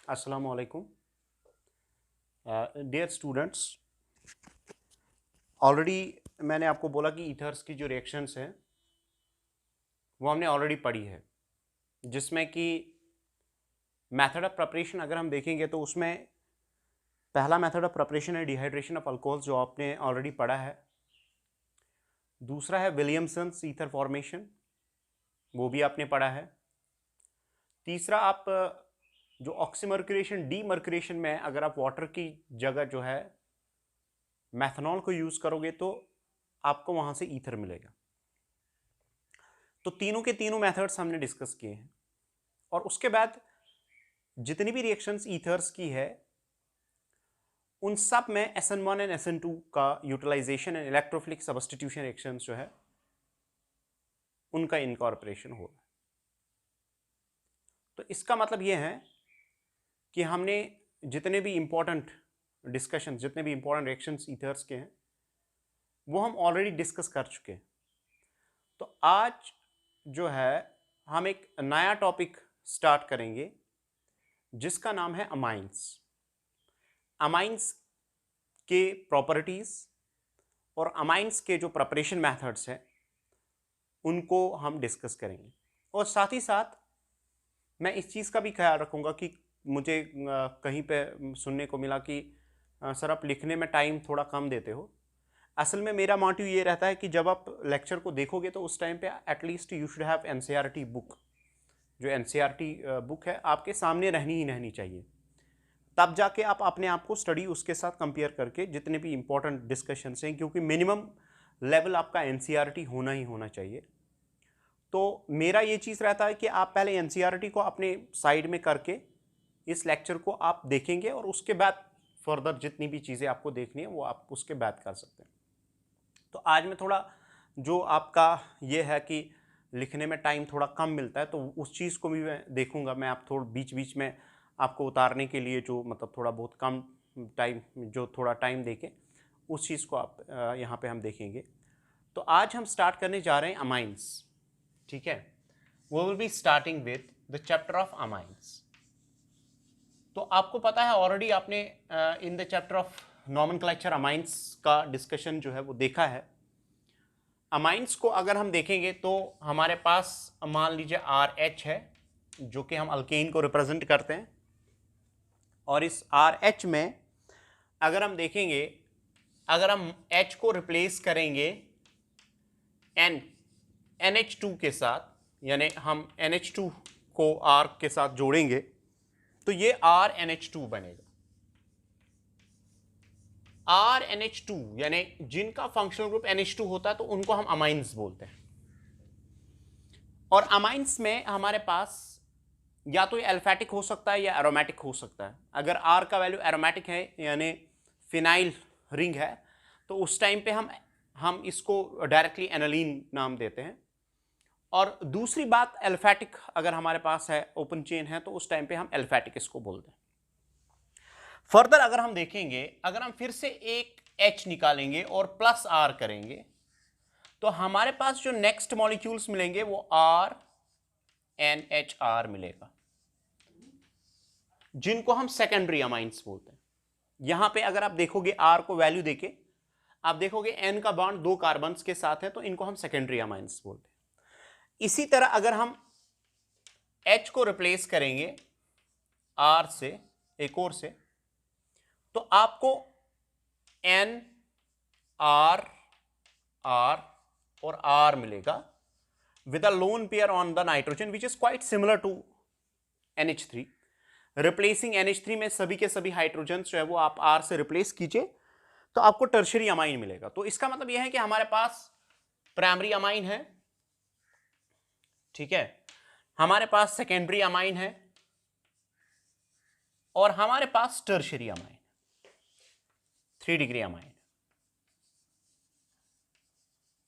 अस्सलामु अलैकुम dear students. Already मैंने आपको बोला कि ईथर्स की जो रिएक्शंस हैं वो हमने ऑलरेडी पढ़ी है, जिसमें कि मेथड ऑफ प्रिपरेशन अगर हम देखेंगे तो उसमें पहला मेथड ऑफ प्रिपरेशन है डिहाइड्रेशन ऑफ अल्कोहल्स, जो आपने ऑलरेडी पढ़ा है। दूसरा है विलियमसन्स ईथर फॉर्मेशन, वो भी आपने पढ़ा है। तीसरा, आप जो ऑक्सीमर्क्यूरेशन डीमर्क्यूरेशन में अगर आप वाटर की जगह जो है मैथनॉल को यूज करोगे तो आपको वहां से ईथर मिलेगा। तो तीनों के तीनों मेथड्स हमने डिस्कस किए हैं। और उसके बाद जितनी भी रिएक्शंस ईथर्स की है उन सब में SN1 एंड SN2 का utilisation and electrophilic substitution reactions जो है उनका इनकॉर्पोरेशन हो रहा है। तो इसका मतलब यह है कि हमने जितने भी इंपॉर्टेंट डिस्कशन, जितने भी इंपॉर्टेंट रिएक्शंस ईथर्स के हैं वो हम ऑलरेडी डिस्कस कर चुके हैं। तो आज जो है हम एक नया टॉपिक स्टार्ट करेंगे जिसका नाम है अमाइंस। अमाइंस के प्रॉपर्टीज और अमाइंस के जो प्रिपरेशन मेथड्स हैं उनको हम डिस्कस करेंगे। और साथ ही साथ मैं इस चीज़ का भी ख्याल रखूंगा कि मुझे कहीं पे सुनने को मिला कि सर आप लिखने में टाइम थोड़ा कम देते हो। असल में मेरा मोटिव ये रहता है कि जब आप लेक्चर को देखोगे तो उस टाइम पे at least you should have NCERT book. जो NCERT बुक है आपके सामने रहनी ही रहनी चाहिए, तब जाके आप अपने आप को स्टडी उसके साथ कंपेयर करके जितने भी इंपॉर्टेंट डिस्कशंस हैं, क्योंकि मिनिमम लेवल आपका NCERT होना ही होना चाहिए। तो मेरा ये चीज़ रहता है कि आप पहले NCERT को अपने साइड में करके इस लेक्चर को आप देखेंगे और उसके बाद फर्दर जितनी भी चीज़ें आपको देखनी है वो आप उसके बाद कर सकते हैं। तो आज मैं थोड़ा जो आपका ये है कि लिखने में टाइम थोड़ा कम मिलता है तो उस चीज़ को भी मैं देखूंगा। मैं आप थोड़ा बीच बीच में आपको उतारने के लिए जो मतलब थोड़ा बहुत कम टाइम, जो थोड़ा टाइम देके उस चीज़ को आप यहाँ पे हम देखेंगे। तो आज हम स्टार्ट करने जा रहे हैं अमाइंस। ठीक है, वो will be starting with the chapter of amines. तो आपको पता है ऑलरेडी आपने इन the chapter of nomenclature amines का डिस्कशन जो है वो देखा है। अमाइंस को अगर हम देखेंगे तो हमारे पास मान लीजिए RH है जो कि हम अल्केन को रिप्रेजेंट करते हैं, और इस RH में अगर हम देखेंगे, अगर हम H को रिप्लेस करेंगे NH2 के साथ, यानी हम NH2 को R के साथ जोड़ेंगे तो ये RNH2 बनेगा। RNH2 यानी जिनका फंक्शनल ग्रुप NH2 होता है तो उनको हम अमाइंस बोलते हैं। और अमाइंस में हमारे पास या तो ये अल्फैटिक हो सकता है या एरोमेटिक हो सकता है। अगर R का वैल्यू एरोमेटिक है यानी फिनाइल रिंग है तो उस टाइम पे हम इसको डायरेक्टली एनालीन नाम देते हैं। और दूसरी बात, अल्फैटिक अगर हमारे पास है, ओपन चेन है, तो उस टाइम पे हम अल्फैटिक इसको बोलते हैं। फर्दर अगर हम देखेंगे, अगर हम फिर से एक H निकालेंगे और प्लस R करेंगे तो हमारे पास जो नेक्स्ट मॉलिक्यूल्स मिलेंगे वो RNHR मिलेगा, जिनको हम सेकेंडरी अमाइंस बोलते हैं। यहां पे अगर आप देखोगे R को वैल्यू देके आप देखोगे N का बॉन्ड 2 कार्बन्स के साथ है तो इनको हम सेकेंडरी अमाइंस बोलते हैं। इसी तरह अगर हम H को रिप्लेस करेंगे R से, एक और से, तो आपको N, R, R और R मिलेगा with a lone pair on the nitrogen which is quite similar to NH3. Replacing NH3 में सभी के सभी हाइड्रोजन जो है वो आप R से रिप्लेस कीजिए तो आपको टर्शियरी अमाइन मिलेगा। तो इसका मतलब यह है कि हमारे पास प्राइमरी अमाइन है, ठीक है, हमारे पास सेकेंडरी अमाइन है और हमारे पास टर्शियरी अमाइन, 3 डिग्री अमाइन।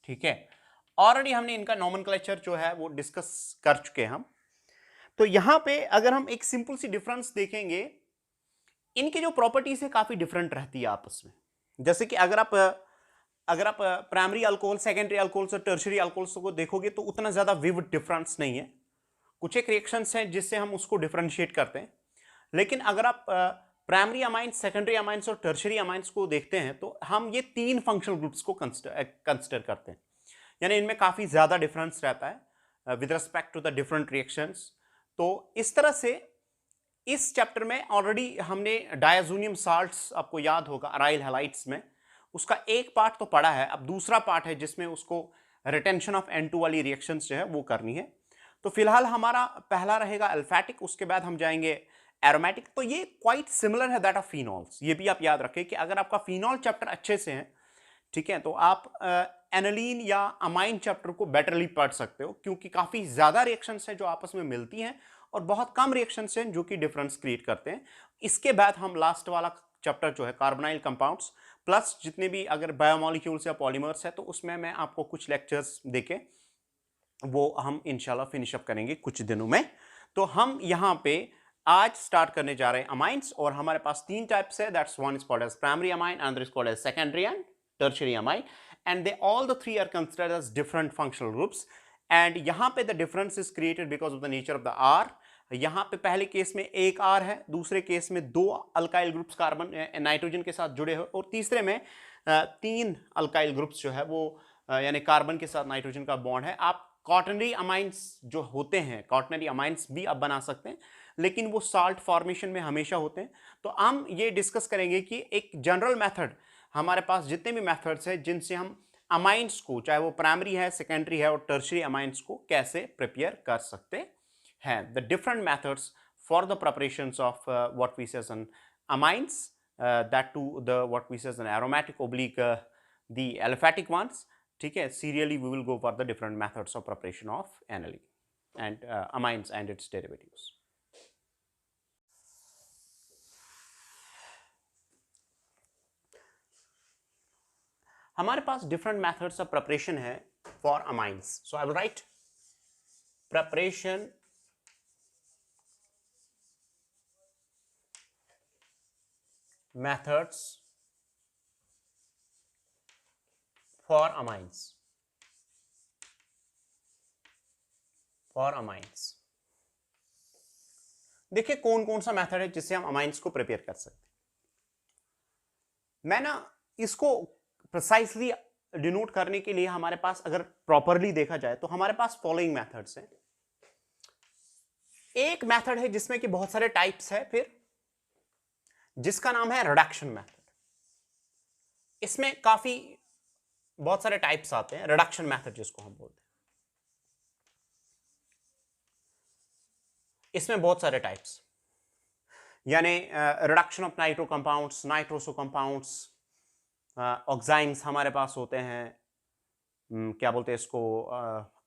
ठीक है, ऑलरेडी हमने इनका नॉमेनक्लेचर जो है वो डिस्कस कर चुके हैं हम। तो यहां पे अगर हम एक सिंपल सी डिफरेंस देखेंगे, इनकी जो प्रॉपर्टीज है काफी डिफरेंट रहती है आपस में। जैसे कि अगर आप प्राइमरी अल्कोहल, सेकेंडरी अल्कोहल्स और टर्शियरी अल्कोहल्स को देखोगे तो उतना ज्यादा विविड डिफरेंस नहीं है। कुछ एक रिएक्शंस हैं जिससे हम उसको डिफरेंशिएट करते हैं, लेकिन अगर आप प्राइमरी अमाइंस, सेकेंडरी अमाइंस और टर्शरी अमाइंस को देखते हैं तो हम ये 3 फंक्शनल ग्रुप्स को कंसिडर करते हैं, यानी इनमें काफी ज्यादा डिफरेंस रहता है with respect to the different reactions. तो इस तरह से इस चैप्टर में ऑलरेडी हमने डायजोनियम साल्ट्स, आपको याद होगा अराइल हैलाइड्स में, उसका एक पार्ट तो पढ़ा है। अब दूसरा पार्ट है जिसमें उसको रिटेंशन ऑफ N2 वाली रिएक्शंस जो है वो करनी है। तो फिलहाल हमारा पहला रहेगा अल्फैटिक, उसके बाद हम जाएंगे एरोमेटिक। तो ये क्वाइट सिमिलर है दैट ऑफ फिनॉल्स। ये भी आप याद रखें कि अगर आपका फिनॉल चैप्टर अच्छे से है, ठीक है, तो आप एनालीन या अमाइन चैप्टर को बेटरली पढ़ सकते हो, क्योंकि काफी ज्यादा रिएक्शंस हैं जो आपस में मिलती हैं और बहुत कम रिएक्शंस हैं जो कि डिफरेंस क्रिएट करते हैं। इसके बाद हम लास्ट वाला चैप्टर जो है कार्बोनाइल कंपाउंड्स प्लस जितने भी अगर बायोमोलिक्यूल्स या पॉलीमर्स है, तो उसमें मैं आपको कुछ लेक्चर्स देके वो हम इंशाल्लाह फिनिश अप करेंगे कुछ दिनों में। तो हम यहां पे आज स्टार्ट करने जा रहे हैं अमाइंस, और हमारे पास 3 टाइप्स है, that's one is called as primary amine, another is called as secondary and tertiary amine, and they all the three are considered as different functional groups, and यहाँ पे the difference is created because of the nature of the R। यहाँ पे पहले case में एक R है, दूसरे case में 2 अल्काइल ग्रुप्स कार्बन नाइट्रोजन के साथ जुड़े हुए, और तीसरे में 3 अल्काइल ग्रुप्स जो है वो यानी कार्बन के साथ नाइट्रोजन का बॉन्ड है। आप क्वाटरनरी अमाइंस जो होते हैं, क्वाटरनरी अमाइंस भी आप बना सकते हैं, लेकिन वो साल्ट फॉर्मेशन में हमेशा होते हैं। तो हम ये डिस्कस करेंगे कि एक जनरल मेथड, हमारे पास जितने भी मेथड्स हैं जिनसे हम अमाइंस को, चाहे वो प्राइमरी है, सेकेंडरी है और टर्शरी अमाइंस को कैसे प्रिपेयर कर सकते हैं। The different methods for the preparations of what we say an amines, that to the what we say an aromatic oblique the aliphatic ones, ठीक है। Serially we will go for the different methods of preparation of aniline and amines and its derivatives. हमारे पास different methods of preparation है for amines. So I will write preparation methods for amines, देखिए कौन कौन सा method है जिससे हम अमाइंस को प्रिपेयर कर सकते हैं। मैं ना इसको प्रिसाइसली डिनोट करने के लिए हमारे पास अगर प्रॉपरली देखा जाए तो हमारे पास फॉलोइंग मेथड्स हैं। एक मेथड है जिसमें कि बहुत सारे टाइप्स है, फिर जिसका नाम है रिडक्शन मेथड। इसमें काफी बहुत सारे टाइप्स आते हैं, रिडक्शन मेथड जिसको हम बोलते हैं, इसमें बहुत सारे टाइप्स, यानी reduction of nitro compounds, nitroso compounds, oximes हमारे पास होते हैं, क्या बोलते हैं इसको,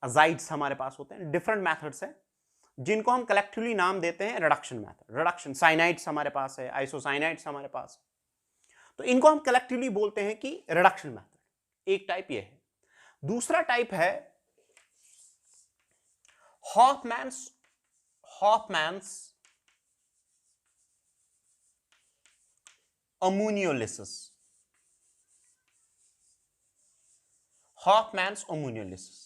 अजाइड्स हमारे पास होते हैं। डिफरेंट मेथड्स हैं जिनको हम कलेक्टिवली नाम देते हैं रिडक्शन मेथड। रिडक्शन साइनाइड्स हमारे पास है, आइसोसाइनाइड्स हमारे पास, तो इनको हम कलेक्टिवली बोलते हैं कि रिडक्शन मेथड। एक टाइप ये है। दूसरा टाइप है हॉफमैन्स अमोनियोलिसिस। हॉफमैन्स अमोनियोलिसिस,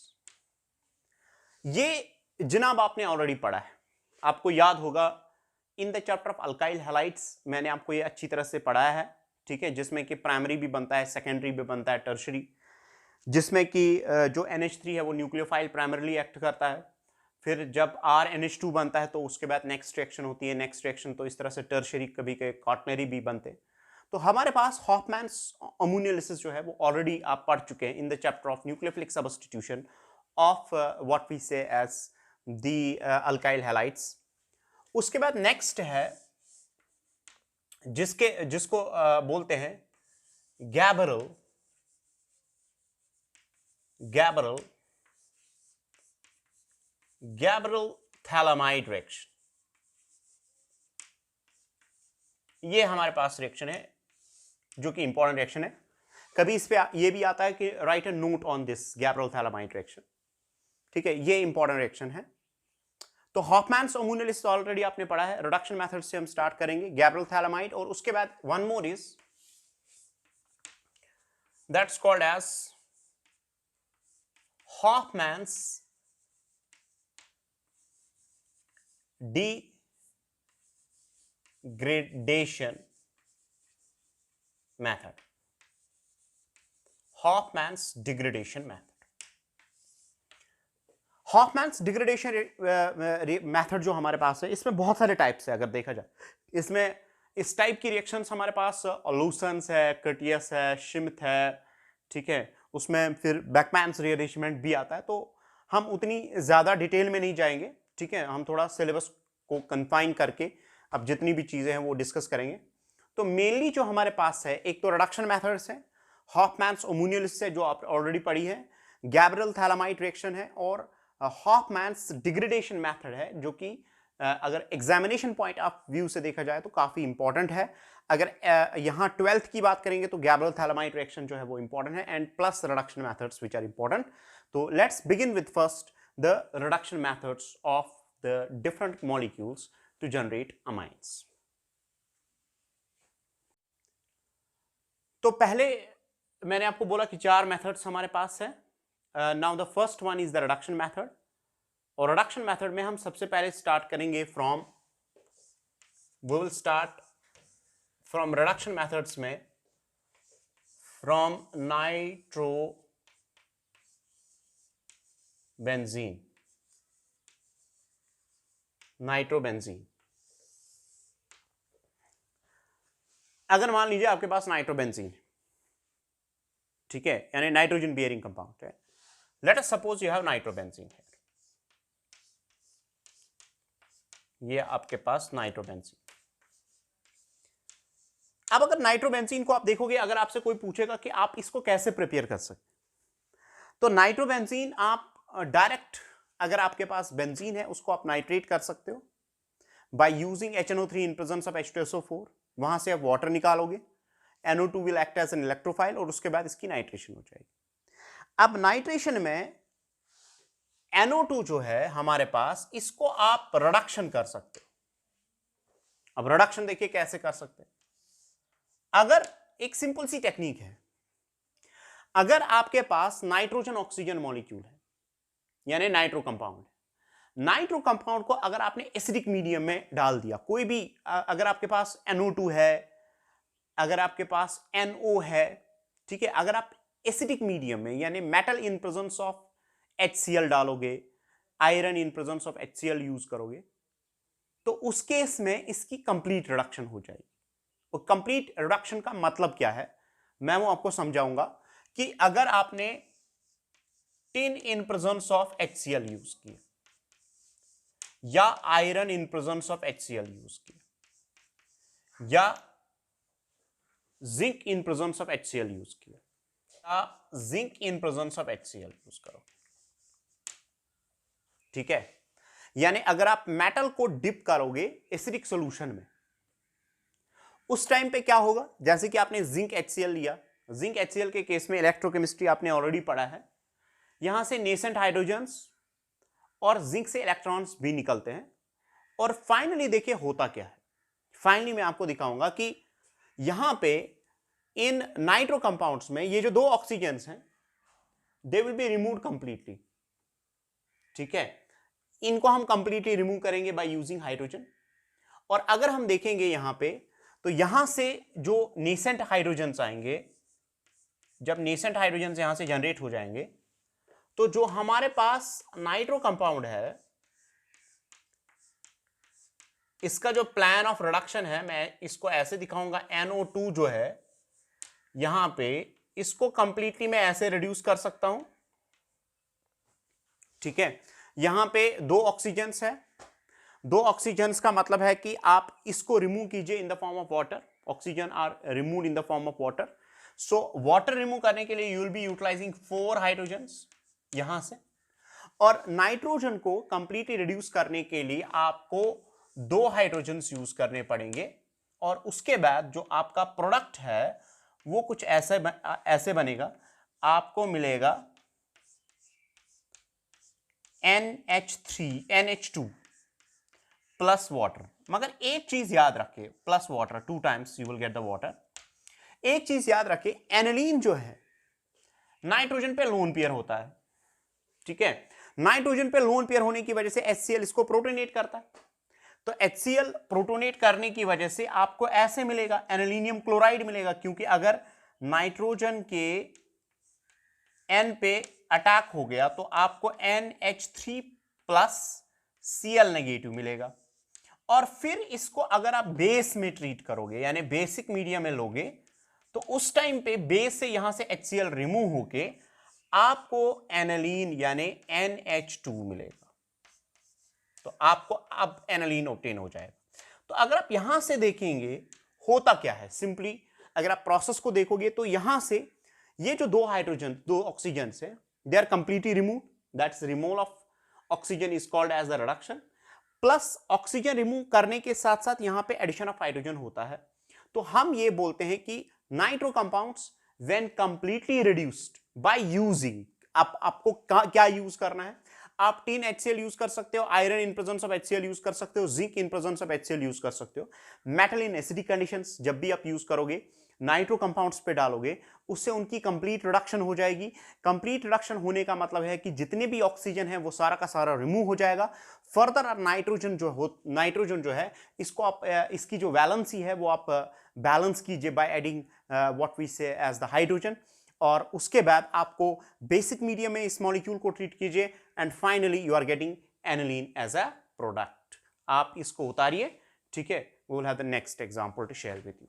ये जनाब आपने ऑलरेडी पढ़ा है, आपको याद होगा इन the chapter of alkyl halides मैंने आपको ये अच्छी तरह से पढ़ाया है, ठीक है, जिसमें कि प्राइमरी भी बनता है, सेकेंडरी भी बनता है, टर्शरी, जिसमें कि जो NH3 है वो न्यूक्लियोफाइल प्राइमरीली एक्ट करता है, फिर जब RNH2 बनता है तो उसके बाद नेक्स्ट रिएक्शन होती है, नेक्स्ट रिएक्शन, तो इस तरह से टर्शरी कभी के क्वाटरनरी भी बनते हैं। तो हमारे पास हॉफमैन्स अमोनियोलिसिस जो है वो ऑलरेडी आप पढ़ चुके हैं in the chapter of nucleophilic substitution of what we say as the alkyl halides. उसके बाद नेक्स्ट है जिसको बोलते हैं गैबरल थैलामाइड रिएक्शन। ये हमारे पास रिएक्शन है जो कि इंपॉर्टेंट रिएक्शन है। कभी इस पे ये भी आता है कि write a note on this Gabriel phthalimide reaction, ठीक है, ये इंपॉर्टेंट रिएक्शन है। तो हॉफमैन्स अमोनियोलिसिस ऑलरेडी आपने पढ़ा है। रिडक्शन मेथड से हम स्टार्ट करेंगे गैबरल थैलामाइड, और उसके बाद one more is that's called as Hofmann's gradation method, Hofmann's degradation method. Hofmann's degradation method जो हमारे पास है, इसमें बहुत सारे टाइप्स है अगर देखा जाए। इसमें इस टाइप की रिएक्शंस हमारे पास लूसेंस है, कर्टियस है, श्मिट है, ठीक है, उसमें फिर बेकमैन्स रीअरेंजमेंट भी आता है। तो हम उतनी ज्यादा डिटेल में नहीं जाएंगे, ठीक है, हम थोड़ा सिलेबस को कन्फाइन करके अब जितनी भी चीजें हैं वो डिस्कस करेंगे। तो मेनली जो हमारे पास है, एक तो रिडक्शन मेथड्स है, हॉफमैन्स ओमुनियलिस है जो आप ऑलरेडी पढ़ी है, गैब्रियल थैलामाइट रिएक्शन है, और हॉफमैन्स डिग्रेडेशन मेथड है, जो कि अगर एग्जामिनेशन पॉइंट ऑफ व्यू से देखा जाए तो काफी इंपॉर्टेंट है। अगर यहां 12th की बात करेंगे तो गैब्रियल थैलामाइट रिएक्शन जो है वो इंपॉर्टेंट है, and plus reduction methods which are important. तो let's begin with first the reduction methods of the different molecules to generate amines. तो पहले मैंने आपको बोला कि 4 मेथड्स हमारे पास है। Now the first one is the reduction method, और रिडक्शन मेथड में हम सबसे पहले स्टार्ट करेंगे from, we will start from reduction methods में फ्रॉम नाइट्रोबेंजीन। नाइट्रोबेंजीन, अगर मान लीजिए आपके पास नाइट्रोबेंजीन, ठीक है, यानी नाइट्रोजन बियरिंग कंपाउंड है, let us suppose you have nitrobenzene है, ये आपके पास नाइट्रोबेंजीन। अब अगर नाइट्रोबेंजीन को आप देखोगे, अगर आपसे कोई पूछेगा कि आप इसको कैसे प्रिपेयर कर सकते, तो नाइट्रोबेंजीन आप डायरेक्ट, अगर आपके पास बेंजीन है उसको आप नाइट्रेट कर सकते हो by using HNO3 in presence of H2SO4, वहां से आप वाटर निकालोगे, NO2 will act as an electrophile, और उसके बाद इसकी नाइट्रेशन हो जाएगी। अब नाइट्रेशन में NO2 जो है हमारे पास, इसको आप रिडक्शन कर सकते हो। अब रिडक्शन देखिए कैसे कर सकते हैं। अगर एक सिंपल सी टेक्निक है, अगर आपके पास नाइट्रोजन ऑक्सीजन मॉलिक्यूल है, यानी नाइट्रो कंपाउंड, नाइट्रो कंपाउंड को अगर आपने एसिडिक मीडियम में डाल दिया, कोई भी, अगर आपके पास NO2 है, अगर आपके पास NO है, ठीक है, अगर आप एसिडिक मीडियम में यानी metal in presence of HCl डालोगे, iron in presence of HCl use करोगे, तो उस केस में इसकी कंप्लीट रिडक्शन हो जाएगी। और कंप्लीट रिडक्शन का मतलब क्या है, मैं वो आपको समझाऊंगा कि अगर आपने tin in presence of HCl use किया, या iron in presence of HCl use किया, या zinc in presence of HCl use किया, या zinc in presence of HCl use करो, ठीक है, यानी अगर आप मेटल को डिप करोगे एसिडिक सॉल्यूशन में, उस टाइम पे क्या होगा, जैसे कि आपने जिंक HCl लिया, जिंक HCl के केस में इलेक्ट्रोकेमिस्ट्री आपने ऑलरेडी पढ़ा है, यहां से नेसेंट हाइड्रोजन्स और जिंक से इलेक्ट्रॉन्स भी निकलते हैं, और फाइनली देखिए होता क्या है। फाइनली मैं आपको दिखाऊंगा कि यहां पे इन नाइट्रो कंपाउंड्स में ये जो 2 ऑक्सीजन्स हैं, they will be removed completely, ठीक है, इनको हम कंप्लीटली रिमूव करेंगे बाय यूजिंग हाइड्रोजन। और अगर हम देखेंगे यहां पे, तो यहां से जो नेसेंट हाइड्रोजन्स आएंगे, जब नेसेंट हाइड्रोजन्स यहां से जनरेट हो जाएंगे, तो जो हमारे पास नाइट्रो कंपाउंड है, इसका जो प्लान ऑफ रिडक्शन है, मैं इसको ऐसे दिखाऊंगा, NO2 जो है यहां पे, इसको कंप्लीटली मैं ऐसे रिड्यूस कर सकता हूं, ठीक है, यहां पे 2 ऑक्सीजन्स है, 2 ऑक्सीजन्स का मतलब है कि आप इसको रिमूव कीजिए in the form of water, oxygen are removed in the form of water. So water remove करने के लिए you will be utilising 4 hydrogens यहां से, और नाइट्रोजन को कंप्लीटली रिड्यूस करने के लिए आपको 2 हाइड्रोजन्स यूज करने पड़ेंगे, और उसके बाद जो आपका प्रोडक्ट है वो कुछ ऐसे बनेगा, आपको मिलेगा NH2 प्लस वाटर। मगर एक चीज याद रखिए, plus water 2 times you will get the water. एक चीज याद रखिए, एनिलीन जो है नाइट्रोजन पे लोन पेयर होता है, ठीक है, नाइट्रोजन पे लोन पेयर होने की वजह से HCl इसको प्रोटोनेट करता है। तो HCl प्रोटोनेट करने की वजह से आपको ऐसे मिलेगा, एनालिनियम क्लोराइड मिलेगा, क्योंकि अगर नाइट्रोजन के N पे अटैक हो गया तो आपको NH3 प्लस Cl नेगेटिव मिलेगा। और फिर इसको अगर आप बेस में ट्रीट करोगे, यानी बेसिक मीडियम में लोगे, तो उस टाइम पे बेस से यहां से HCl रिमूव होके आपको एनालीन यानी NH2 मिलेगा। तो आपको अब एनालीन ऑब्टेन हो जाएगा। तो अगर आप यहां से देखेंगे होता क्या है, सिंपली अगर आप प्रोसेस को देखोगे तो यहां से ये जो दो हाइड्रोजन, दो ऑक्सीजन है, they are completely remove, that's removal of oxygen is called as the reduction. Plus oxygen remove करने के साथ साथ यहां पे एडिशन ऑफ हाइड्रोजन होता है। तो हम ये बोलते हैं कि nitro compounds when completely reduced by using, आपको क्या यूज करना है, आप टिन HCl यूज कर सकते हो, iron in presence of HCl use कर सकते हो, zinc in presence of HCl use कर सकते हो। मेटल इन एसिडिक कंडीशंस जब भी आप यूज करोगे, नाइट्रो कंपाउंड्स पे डालोगे, उससे उनकी कंप्लीट रिडक्शन हो जाएगी। कंप्लीट रिडक्शन होने का मतलब है कि जितने भी ऑक्सीजन है वो सारा का सारा रिमूव हो जाएगा। फर्दर नाइट्रोजन जो है इसको आप इसकी जो वैलेंसी है वो आप बैलेंस कीजिए by adding what we say as the hydrogen, और उसके बाद आपको बेसिक मीडियम में इस मॉलिक्यूल को ट्रीट कीजिए and finally you are getting aniline as a product. आप इसको उतारिए, ठीक है। We will have the next example to share with you.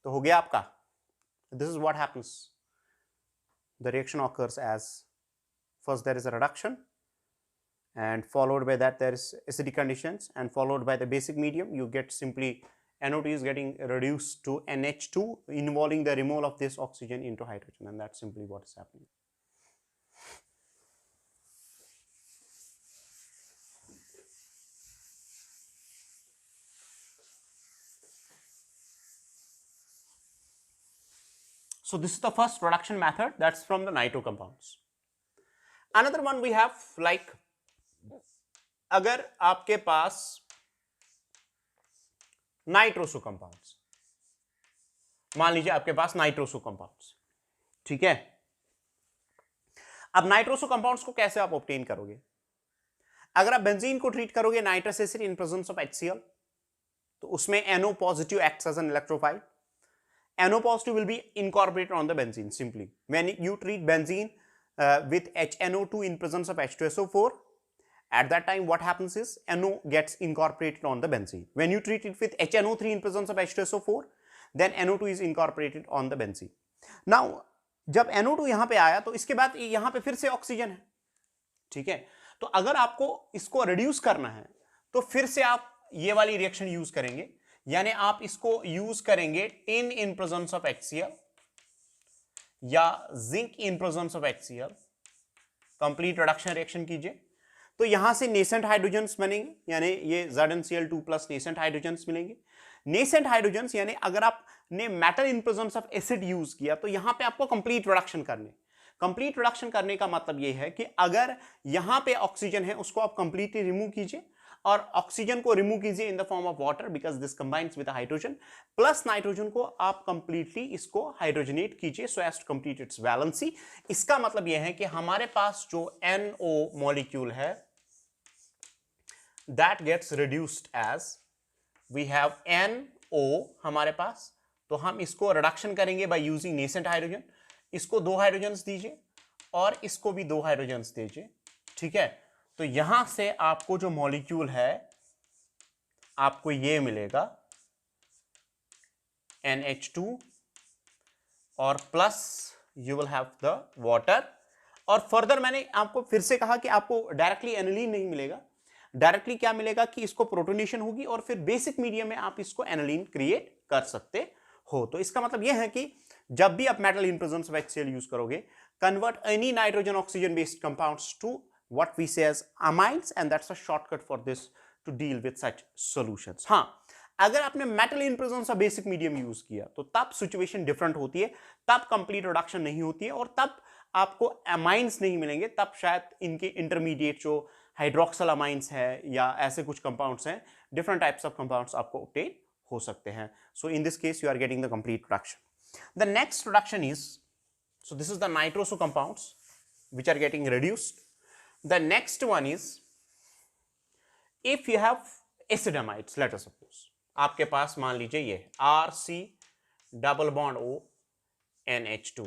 तो हो गया आपका, this is what happens. The reaction occurs as first there is a reduction and followed by that there is acidic conditions and followed by the basic medium. You get simply NO2 is getting reduced to NH2 involving the removal of this oxygen into hydrogen, and that's simply what is happening. So this is the first reduction method, that's from the nitro compounds. Another one we have, like अगर आपके पास nitroso compounds, मान लीजिए आपके पास nitroso compounds, ठीक है। अब nitroso compounds को कैसे आप ऑब्टेन करोगे? अगर आप बेंजीन को ट्रीट करोगे nitrous acid in presence of HCl, तो उसमें NO positive acts as an electrophile. NO positive will be incorporated on the benzene simply. When you treat benzene with HNO2 in presence of H2SO4, at that time what happens is NO gets incorporated on the benzene. When you treat it with HNO3 in presence of H2SO4, then NO2 is incorporated on the benzene. Now जब NO2 यहां पे आया तो इसके बाद यहां पे फिर से ऑक्सीजन है, ठीक है। तो अगर आपको इसको रिड्यूस करना है तो फिर से आप ये वाली रिएक्शन यूज करेंगे, यानी आप इसको यूज करेंगे tin in presence of HCl या zinc in presence of HCl, complete reduction reaction कीजिए। तो यहां से नेसेंट हाइड्रोजन्स बनेंगे, यानी ये ZnCl2 प्लस नेसेंट हाइड्रोजन्स मिलेंगे। नेसेंट हाइड्रोजन्स यानी अगर आपने metal in presence of acid use किया तो यहां पे आपको कंप्लीट रिडक्शन करने। कंप्लीट रिडक्शन करने का मतलब ये है कि अगर यहां पे ऑक्सीजन है उसको आप कंप्लीटली रिमूव कीजिए, और ऑक्सीजन को रिमूव कीजिए in the form of water because this combines with hydrogen, plus nitrogen को आप कंप्लीटली इसको हाइड्रोजनेट कीजिए so as to complete its valency. इसका मतलब यह है कि हमारे पास जो NO मॉलिक्यूल है that gets reduced as we have NO हमारे पास, तो हम इसको रिडक्शन करेंगे बाय यूजिंग नेसेंट हाइड्रोजन। इसको 2 हाइड्रोजन्स दीजिए और इसको भी 2 हाइड्रोजन्स दीजिए, ठीक है। तो यहां से आपको जो मॉलिक्यूल है आपको ये मिलेगा NH2 और plus you will have the water. और फर्दर मैंने आपको फिर से कहा कि आपको डायरेक्टली एनालीन नहीं मिलेगा, डायरेक्टली क्या मिलेगा कि इसको प्रोटोनेशन होगी और फिर बेसिक मीडियम में आप इसको एनालीन क्रिएट कर सकते हो। तो इसका मतलब यह है कि जब भी आप metal in presence of HCl use करोगे, convert any nitrogen oxygen based compounds to what we say as amines, and that's a shortcut for this to deal with such solutions. हाँ, अगर आपने metal in presence of basic medium use किया तो तब situation different होती है, तब complete reduction नहीं होती है और तब आपको अमाइंस नहीं मिलेंगे, तब शायद इनके इंटरमीडिएट जो हाइड्रोक्सल अमाइंस है या ऐसे कुछ कंपाउंड्स हैं, डिफरेंट टाइप्स ऑफ कंपाउंड्स आपको ऑब्टेन हो सकते हैं. So in this case you are getting the complete reduction. The next reduction is, so this is the nitroso compounds which are getting reduced. The next one is if you have acetamides, let us suppose आपके पास मान लीजिए ये RC double bond O NH2.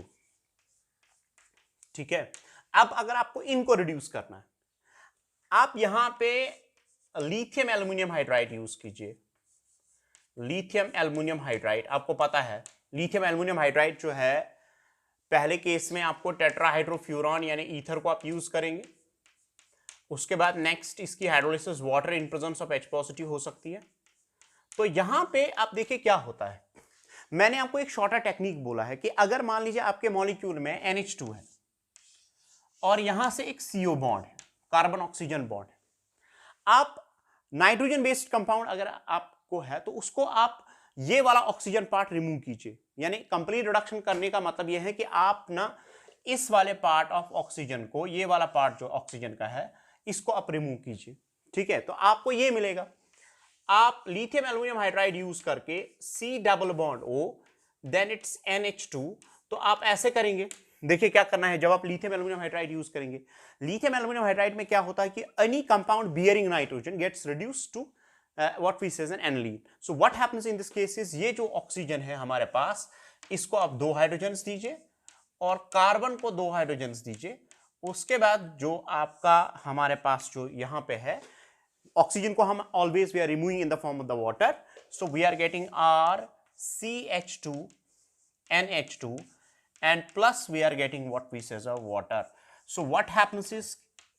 ठीक है. अब अगर आपको इनको रिड्यूस करना है, आप यहां पे लिथियम एल्युमिनियम हाइड्राइड यूज कीजिए. लिथियम एल्युमिनियम हाइड्राइड आपको पता है, लिथियम एल्युमिनियम हाइड्राइड जो है पहले केस में आपको टेट्राहाइड्रोफ्यूरॉन यानी ईथर को आप यूज करेंगे. उसके बाद नेक्स्ट इसकी hydrolysis water in presence of H positive हो सकती है. तो यहां पे आप देखिए क्या होता है. मैंने आपको एक शॉर्टर टेक्निक बोला है कि अगर मान लीजिए आपके मॉलिक्यूल में NH2 है और यहां से एक CO बॉन्ड है, कार्बन ऑक्सीजन बॉन्ड है, आप नाइट्रोजन बेस्ड कंपाउंड अगर आपको है तो उसको आप ये वाला ऑक्सीजन पार्ट रिमूव कीजिए. यानी कंप्लीट रिडक्शन करने का मतलब यह है कि आप ना इस वाले पार्ट ऑफ ऑक्सीजन को, ये वाला पार्ट जो ऑक्सीजन का है, इसको आप रिमूव कीजिए. ठीक है. तो आपको ये मिलेगा. आप लिथियम एल्युमिनियम हाइड्राइड यूज करके C double bond O then it's NH2. तो आप ऐसे करेंगे. देखिए क्या करना है. जब आप लिथियम एल्युमिनियम हाइड्राइड यूज करेंगे, लिथियम एल्युमिनियम हाइड्राइड में क्या होता है कि any compound bearing nitrogen gets reduced to what we say an aniline. So what happens in this case is, ये जो ऑक्सीजन है हमारे पास, इसको आप 2 हाइड्रोजन्स दीजिए और कार्बन को 2 हाइड्रोजन्स दीजिए. उसके बाद जो आपका हमारे पास जो यहां पे है, ऑक्सीजन को हम always we are removing in the form of the water. So we are getting RCH2 NH2 and plus we are getting what we say as a water. So what happens is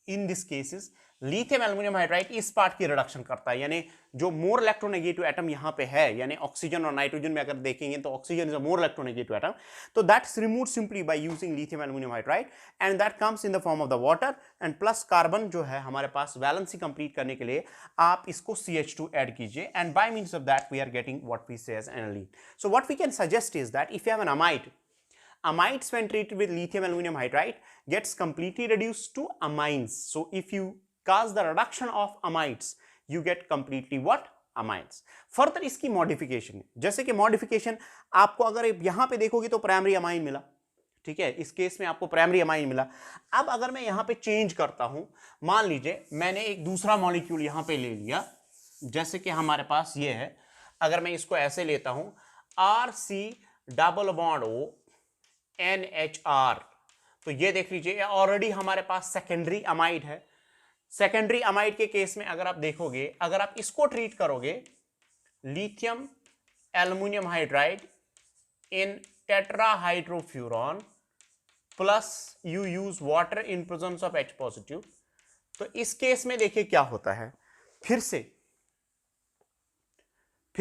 in this cases lithium aluminum hydride इस part की reduction करता है. यानी जो मोर electronegative atom यहां पे है, यानी ऑक्सीजन और नाइट्रोजन में अगर देखेंगे तो oxygen is a more electronegative atom, तो that's removed simply by using lithium aluminium hydride and that comes in the form of the water. And plus carbon जो है हमारे पास वैलेंसी कंप्लीट करने के लिए आप इसको CH2 ऐड कीजिए and by means of that we are getting what we say as aniline. So what we can suggest is that if you have an amide, amides when treated with lithium aluminum hydride gets completely reduced to amines. So if you cause the reduction of amides, you get completely what? Amines. Further इसकी modification, जैसे कि modification आपको अगर यहां पे देखोगे तो primary amine मिला. ठीक है. इस केस में आपको प्राइमरी अमाइन मिला. अब अगर मैं यहां पे चेंज करता हूं, मान लीजिए मैंने एक दूसरा मॉलिक्यूल यहां पे ले लिया, जैसे कि हमारे पास ये है. अगर मैं इसको ऐसे लेता हूं RC double bond O NHR, तो ये देख लीजिए ऑलरेडी हमारे पास सेकेंडरी अमाइड है. सेकेंडरी अमाइड के केस में अगर आप देखोगे, अगर आप इसको ट्रीट करोगे lithium aluminium hydride in tetrahydrofuran plus you use water in presence of H positive, तो इस केस में देखिए क्या होता है. फिर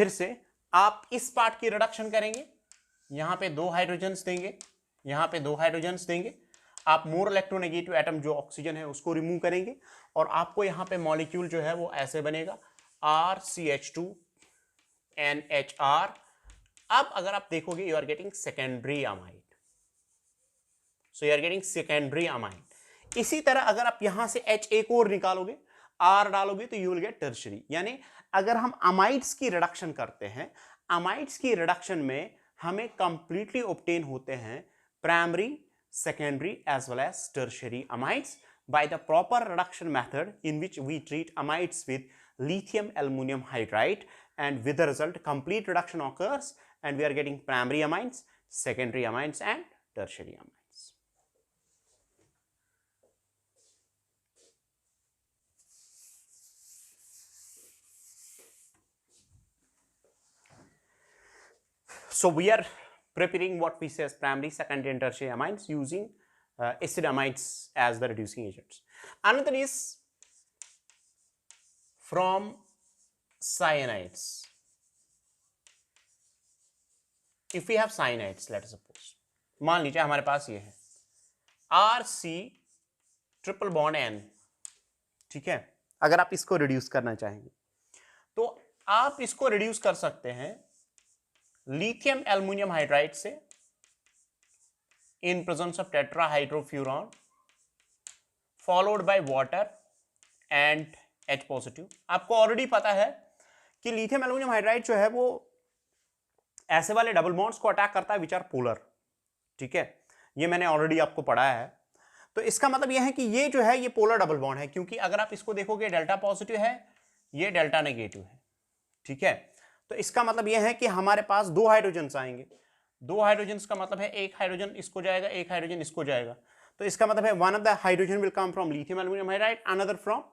से आप इस पार्ट की रिडक्शन करेंगे. यहां पे 2 हाइड्रोजन्स देंगे, यहां पे 2 हाइड्रोजन्स देंगे. आप मोर इलेक्ट्रोनेगेटिव एटम जो ऑक्सीजन है उसको रिमूव करेंगे और आपको यहां पे मॉलिक्यूल जो है वो ऐसे बनेगा RCH2 NHR. अब अगर आप देखोगे you are getting secondary amide. So you are getting secondary amide. इसी तरह अगर आप यहां से H एक और निकालोगे, R डालोगे, तो यू विल गेट टर्शियरी. यानी अगर हम अमाइड्स की रिडक्शन करते हैं, अमाइड्स की रिडक्शन में हमें कंप्लीटली ऑब्टेन होते हैं primary, secondary as well as tertiary amides by the proper reduction method in which we treat amides with lithium aluminum hydride, and with the result complete reduction occurs and we are getting primary amides, secondary amides and tertiary amides. So we are preparing what we say as primary, secondary and tertiary amides using acid amides as the reducing agents. Another is from cyanides. If we have cyanides, let us suppose, मान लीजिए हमारे पास ये है RC triple bond N. ठीक है. अगर आप इसको रिड्यूस करना चाहेंगे तो आप इसको रिड्यूस कर सकते हैं लिथियम एल्युमिनियम हाइड्राइड से in presence of tetrahydrofuran followed by water and H positive. आपको ऑलरेडी पता है कि लिथियम एल्युमिनियम हाइड्राइड जो है वो ऐसे वाले डबल बॉन्ड्स को अटैक करता है विच आर पोलर, ठीक है, ये मैंने ऑलरेडी आपको पढ़ाया है। तो इसका मतलब यह है कि ये जो है ये पोलर डबल बॉन्ड है, क्योंकि अगर आप इसको देखोगे डेल्टा पॉजिटिव है, ये डेल्टा नेगेटिव है, ठीक है। तो इसका मतलब यह है कि हमारे पास दो हाइड्रोजन्स आएंगे, दो हाइड्रोजन्स का मतलब है एक हाइड्रोजन इसको जाएगा, एक हाइड्रोजन इसको जाएगा। तो इसका मतलब है one of the hydrogen will come from lithium aluminium hydride, another from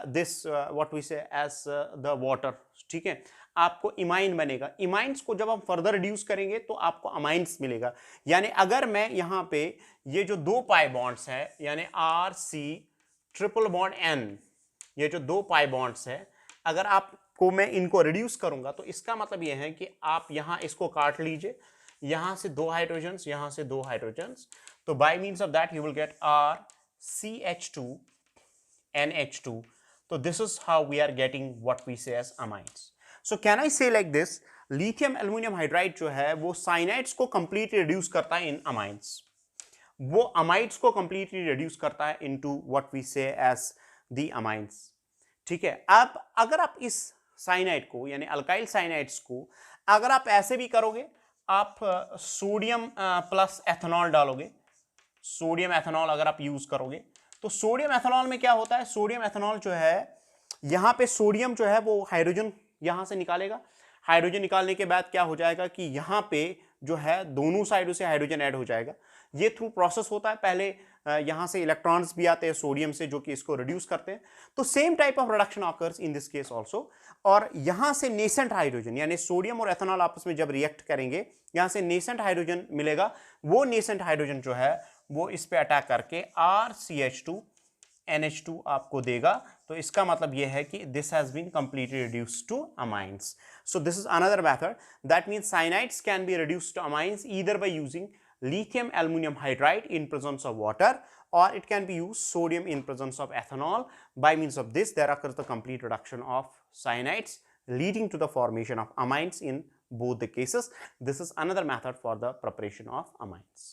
this what we say as the water, ठीक है। आपको इमाइन बनेगा। इमाइंस को जब हम फर्दर रिड्यूस करेंगे तो आपको अमाइंस मिलेगा। यानी अगर मैं यहां पे ये जो दो पाई बॉन्ड्स है, यानी R C triple bond N, ये जो दो पाई बॉन्ड्स है, अगर आपको मैं इनको रिड्यूस करूंगा तो इसका मतलब यह है कि आप यहां इसको काट लीजिए, यहां से दो हाइड्रोजन्स, यहां से दो हाइड्रोजन्स, तो by means of that you will get R C H two NH2. So this is how we are getting what we say as amines. So can I say like this, lithium aluminum hydride जो है वो cyanides को completely reduce करता है in amines, वो amides को completely reduce करता है into what we say as the amines, ठीक है। अब अगर आप इस साइनाइड को यानी अल्काइल साइनाइड्स को अगर आप ऐसे भी करोगे, आप सोडियम प्लस एथेनॉल डालोगे, सोडियम एथेनॉल अगर आप यूज करोगे, तो सोडियम एथेनॉल में क्या होता है, सोडियम एथेनॉल जो है यहां पे सोडियम जो है वो हाइड्रोजन यहां से निकालेगा, हाइड्रोजन निकालने के बाद क्या हो जाएगा कि यहां पे जो है दोनों साइडों से हाइड्रोजन ऐड हो जाएगा। ये थ्रू प्रोसेस होता है, पहले यहां से इलेक्ट्रॉन्स भी आते हैं सोडियम से जो कि इसको रिड्यूस करते हैं। तो same type of reduction occurs in this case also. और यहां से नेसेंट हाइड्रोजन यानी सोडियम और एथेनॉल आपस में जब रिएक्ट करेंगे, यहां से नेसेंट हाइड्रोजन मिलेगा, वो नेसेंट हाइड्रोजन जो है वो इस पे अटैक करके RCH2 NH2 आपको देगा। तो इसका मतलब यह है कि this has been completely reduced to amines. So this is another method, that means cyanides can be reduced to amines either by using lithium aluminum hydride in presence of water, or it can be used sodium in presence of ethanol. By means of this there occurs the complete reduction of cyanides, leading to the formation of amines in both the cases. This is another method for the preparation of amines.